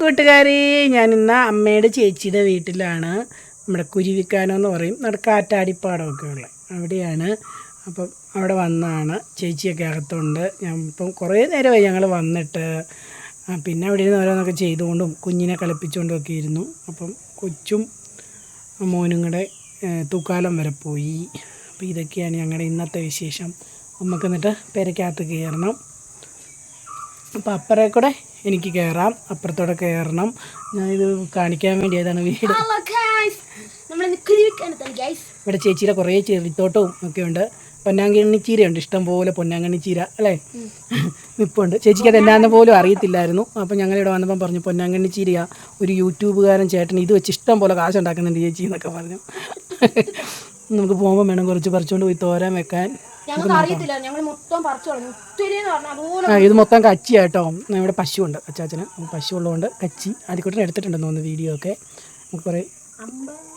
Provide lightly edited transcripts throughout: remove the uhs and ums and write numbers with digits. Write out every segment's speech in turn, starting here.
കൂട്ടുകാരി, ഞാൻ ഇന്ന് അമ്മയുടെ ചേച്ചിയുടെ വീട്ടിലാണ്. നമ്മുടെ കുരുവിക്കാനം എന്ന് പറയും, നമ്മുടെ കാറ്റാടിപ്പാടമൊക്കെ ഉള്ളത് അവിടെയാണ്. അപ്പം അവിടെ വന്നതാണ്. ചേച്ചിയൊക്കെ അകത്തുണ്ട്. ഞാൻ ഇപ്പം കുറേ നേരമായി ഞങ്ങൾ വന്നിട്ട്. പിന്നെ അവിടെ ഇരുന്ന് ഓരോന്നൊക്കെ ചെയ്തുകൊണ്ടും കുഞ്ഞിനെ കളിപ്പിച്ചുകൊണ്ടും ഒക്കെ ഇരുന്നു. അപ്പം കൊച്ചും മോനും കൂടെ തൂക്കാലം വരെ പോയി. അപ്പോൾ ഇതൊക്കെയാണ് ഞങ്ങളുടെ ഇന്നത്തെ വിശേഷം. നമുക്ക് എന്നിട്ട് പെരക്കകത്ത് കയറണം. അപ്പോൾ അപ്പുറേ കൂടെ എനിക്ക് കയറാം, അപ്പുറത്തോടെ കയറണം. ഞാനിത് കാണിക്കാൻ വേണ്ടിയതാണ് വീട്. ഇവിടെ ചേച്ചിയുടെ കുറേ ചെറിത്തോട്ടവും ഒക്കെ ഉണ്ട്. പൊന്നാങ്കണ്ണിച്ചീരയുണ്ട്, ഇഷ്ടം പോലെ പൊന്നാങ്കണ്ണിച്ചീര അല്ലേ നിപ്പുണ്ട്. ചേച്ചിക്ക് അത് എന്നാന്ന് പോലും അറിയത്തില്ലായിരുന്നു. അപ്പോൾ ഞങ്ങളിവിടെ വന്നപ്പം പറഞ്ഞു, പൊന്നാങ്കണ്ണിച്ചീരയാ, ഒരു യൂട്യൂബുകാരൻ ചേട്ടൻ ഇത് വെച്ച് ഇഷ്ടം പോലെ കാശ് ഉണ്ടാക്കുന്നുണ്ട് ചേച്ചി എന്നൊക്കെ പറഞ്ഞു. നമുക്ക് പോകുമ്പോൾ വേണം കുറച്ച് പറിച്ചുകൊണ്ട് പോയി തോരാൻ വെക്കാൻ. ഇത് മൊത്തം കച്ചിയാട്ടോ. ഇവിടെ പശുവുണ്ട് അച്ചാച്ചന്. പശു ഉള്ളതുകൊണ്ട് കച്ചി ആദ്യക്കൂട്ടിന് എടുത്തിട്ടുണ്ടെന്ന് തോന്നുന്നു. വീഡിയോ ഒക്കെ നമുക്ക് കുറേ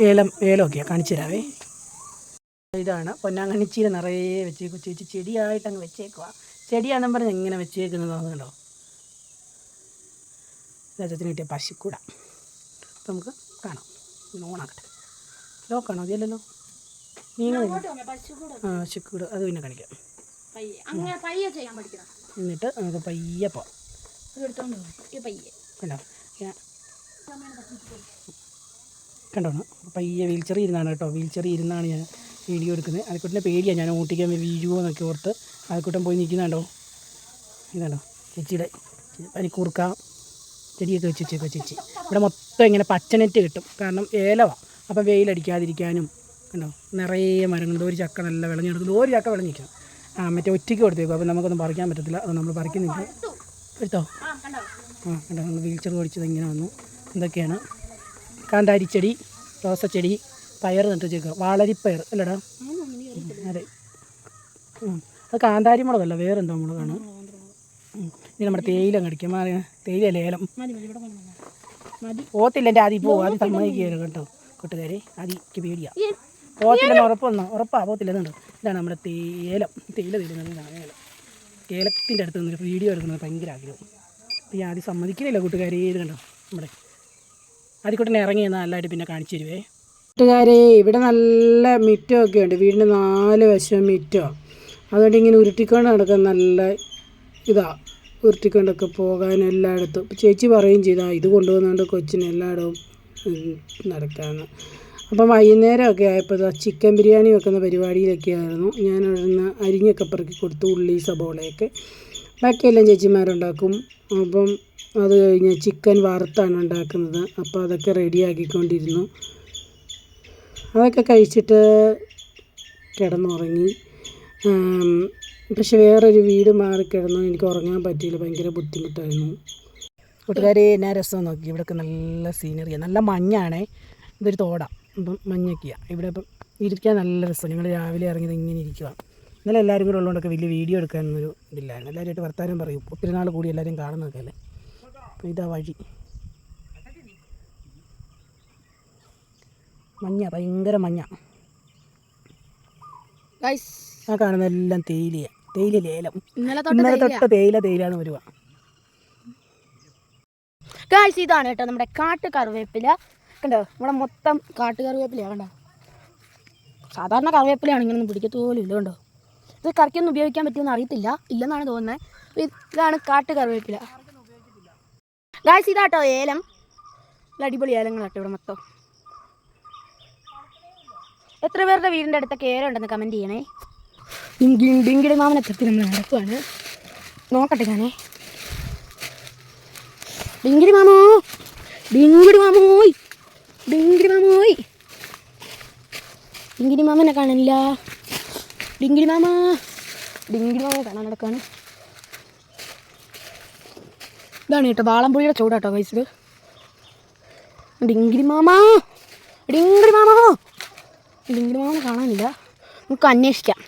ഏലമൊക്കെയാണ് കാണിച്ചു തരാവേ. ഇതാണ് പൊന്നാങ്കണ്ണിച്ചീര നിറയെ വെച്ചേക്കും. ചേച്ചി ചെടിയായിട്ട് അങ്ങ് വെച്ചേക്കുക. ചെടിയാണെന്ന് പറഞ്ഞ് ഇങ്ങനെ വെച്ചേക്കുന്നത് തോന്നുന്നുണ്ടോ. അച്ചാച്ചന് കിട്ടിയ പശുക്കൂട. അപ്പം നമുക്ക് കാണാം. ഓണാക്കട്ടെ. ലോക്കാണോ? അതിയല്ലല്ലോ. പശുക്കൂട് അത് പിന്നെ കാണിക്കാം. എന്നിട്ട് നമുക്ക് പയ്യെ പോവാം. കണ്ടോ പയ്യെ വീൽ ചെറിയ ഇരുന്നാണ് കേട്ടോ. വീൽ ചെറിയ ഇരുന്നാണ് ഞാൻ വീഡിയോ എടുക്കുന്നത്. അതിൽക്കൂട്ടിൻ്റെ പേടിയാണ്, ഞാൻ ഓട്ടിക്കാൻ വീഴുമോ എന്നൊക്കെ ഓർത്ത്. അതിൽക്കൂട്ടം പോയി നിൽക്കുന്നുണ്ടോ. ഇതാണോ ചേച്ചിയുടെ പനിക്കൂർക്ക ചെടിയൊക്കെ വെച്ച് വെച്ചേക്കോ ചേച്ചി. ഇവിടെ മൊത്തം ഇങ്ങനെ പച്ചനെറ്റ് കിട്ടും, കാരണം ഏലമാണ്. അപ്പം വെയിലടിക്കാതിരിക്കാനും കണ്ടോ നിറയെ മരങ്ങളുണ്ട്. ഒരു ചക്ക നല്ല വിളഞ്ഞെടുക്കുന്നു, ഒരു ചക്ക വിളഞ്ഞിരിക്കണം. മറ്റേ ഒറ്റയ്ക്ക് കൊടുത്തേക്കും. അപ്പം നമുക്കൊന്നും പറിക്കാൻ പറ്റത്തില്ല. അത് നമ്മൾ പറിക്കുന്നില്ല. എടുത്തോ. കണ്ടോ നമ്മൾ വീൽച്ചെയർ ഓടിച്ചത് ഇങ്ങനെ വന്നു. എന്തൊക്കെയാണ് കാന്താരിച്ചെടി, റോസച്ചെടി, പയർ നട്ട് വെച്ചേക്കുക. വാളരിപ്പയർ അല്ലടാ. അതെ, അത് കാന്താരി മുളകല്ല, വേറെന്തോ മുളകാണ്. ഇനി നമ്മുടെ തേയില കടിക്കും. തേയില ലേലം പോത്തില്ല. എൻ്റെ ആദ്യം പോകും. ആദ്യം സമ്മതിക്കുകയാണ് കേട്ടോ കൂട്ടുകാരെ. ആദ്യക്ക് പേടിയാണ്. പോത്തില്ലെന്ന് പോത്തില്ലെന്നുണ്ട്. ഇതാണ് നമ്മുടെ തേയില തരുന്നത്. ഇതാണ് ഏലം. ഏലത്തിൻ്റെ അടുത്ത് നിന്നൊരു വീഡിയോ എടുക്കുന്നത് ഭയങ്കര ആഗ്രഹം. അപ്പോൾ ഈ ആദ്യം സമ്മതിക്കുന്നില്ല കൂട്ടുകാരെ. ഇത് കണ്ടോ നമ്മുടെ ആദ്യക്കൂട്ടനെ ഇറങ്ങി നല്ലതായിട്ട് പിന്നെ കാണിച്ചു തരുവേ കൂട്ടുകാരെ. ഇവിടെ നല്ല മിറ്റമൊക്കെ ഉണ്ട്. വീടിന് 4 വശം മിറ്റമാണ്. അതുകൊണ്ട് ഇങ്ങനെ ഉരുട്ടിക്കൊണ്ട് നടക്കാൻ നല്ല ഇതാണ്. ഉരുട്ടിക്കൊണ്ടൊക്കെ പോകാനും എല്ലായിടത്തും. ചേച്ചി പറയുകയും ചെയ്താൽ ഇത് കൊണ്ടുപോകുന്നതുകൊണ്ട് കൊച്ചിന് എല്ലായിടവും നടക്കാമെന്ന്. അപ്പം വൈകുന്നേരമൊക്കെ ആയപ്പോൾ ചിക്കൻ ബിരിയാണി വെക്കുന്ന പരിപാടിയിലൊക്കെ ആയിരുന്നു. ഞാനവിടുന്ന് അരിഞ്ഞൊക്കെ പെറുക്കി കൊടുത്തു, ഉള്ളി സബോളയൊക്കെ. ബാക്കിയെല്ലാം ചേച്ചിമാരുണ്ടാക്കും. അപ്പം അത് കഴിഞ്ഞ് ചിക്കൻ വറുത്താണ് ഉണ്ടാക്കുന്നത്. അപ്പോൾ അതൊക്കെ റെഡിയാക്കിക്കൊണ്ടിരുന്നു. അതൊക്കെ കഴിച്ചിട്ട് കിടന്നുറങ്ങി. പക്ഷെ വേറൊരു വീട് മാറിക്കിടന്നു. എനിക്ക് ഉറങ്ങാൻ പറ്റിയില്ല, ഭയങ്കര ബുദ്ധിമുട്ടായിരുന്നു കൂട്ടുകാരെ. എന്നാ രസം നോക്കി. ഇവിടെയൊക്കെ നല്ല സീനറിയാണ്, നല്ല മഞ്ഞാണേ. ഇതൊരു തോടാണ്. അപ്പം മഞ്ഞൊക്കെയാണ് ഇവിടെ. അപ്പം ഇരിക്കാൻ നല്ല രസം. ഞങ്ങൾ രാവിലെ ഇറങ്ങിയത് ഇങ്ങനെ ഇരിക്കുക. ഇന്നലെ എല്ലാവരും കൂടെ ഉള്ളതുകൊണ്ടൊക്കെ വലിയ വീഡിയോ എടുക്കാനൊന്നൊരു ഇതില്ലായിരുന്നു. എല്ലാവരുമായിട്ട് വർത്താനം പറയും. ഒത്തിരി നാൾ കൂടി എല്ലാവരും കാണുന്നതൊക്കെ അല്ലേ. അപ്പോൾ ഇതാ വഴി. മഞ്ഞ, ഭയങ്കര മഞ്ഞ. ആ കാണുന്നതെല്ലാം തേയിലയാണ്. തേയില ലേലം. ഇന്നലെ തൊട്ട് തേയിലാന്ന് വരുക. ഇതാണ് കേട്ടോ നമ്മുടെ കാട്ടുകറിവേപ്പില. കണ്ടോ ഇവിടെ മൊത്തം കാട്ടുകറിവേപ്പിലയാണ്. കണ്ടോ സാധാരണ കറിവേപ്പിലയാണ് ഇങ്ങനൊന്നും പിടിക്കത്തോലും ഇല്ല. കണ്ടോ ഇത് കറിക്കൊന്നും ഉപയോഗിക്കാൻ പറ്റുമെന്ന് അറിയത്തില്ല, ഇല്ലെന്നാണ് തോന്നുന്നത്. ഇതാണ് കാട്ടുകറിവേപ്പില. ഗായ്സ് ഇതാട്ടോ ഏലം. അടിപൊളി ഏലങ്ങളാട്ടോ ഇവിടെ മൊത്തം. എത്ര പേരുടെ വീടിൻ്റെ അടുത്തൊക്കെ ഏലം ഉണ്ടെന്ന് കമൻറ്റ് ചെയ്യണേ. ഡിങ്കിടി മാമനെ തപ്പി നമ്മൾ നടക്കുവാണ്. നോക്കട്ടെ ഞാനേ. ഡിങ്കിടി മാമോ, ഡിങ്കിടി മാമോയ്, ഡിങ്കിടി മാമോയ്. ഡിങ്കിടി മാമനെ കാണില്ല. ഡിങ്കിടി മാമനെ കാണാൻ നടക്കാണ്. ഇതാണ് കേട്ടോ വാളംപുളിയുടെ ചൂടാട്ടോ ഗൈസ് ഇത്. ഡിങ്കിടി മാമനെ കാണാനില്ല. നമുക്ക് അന്വേഷിക്കാം.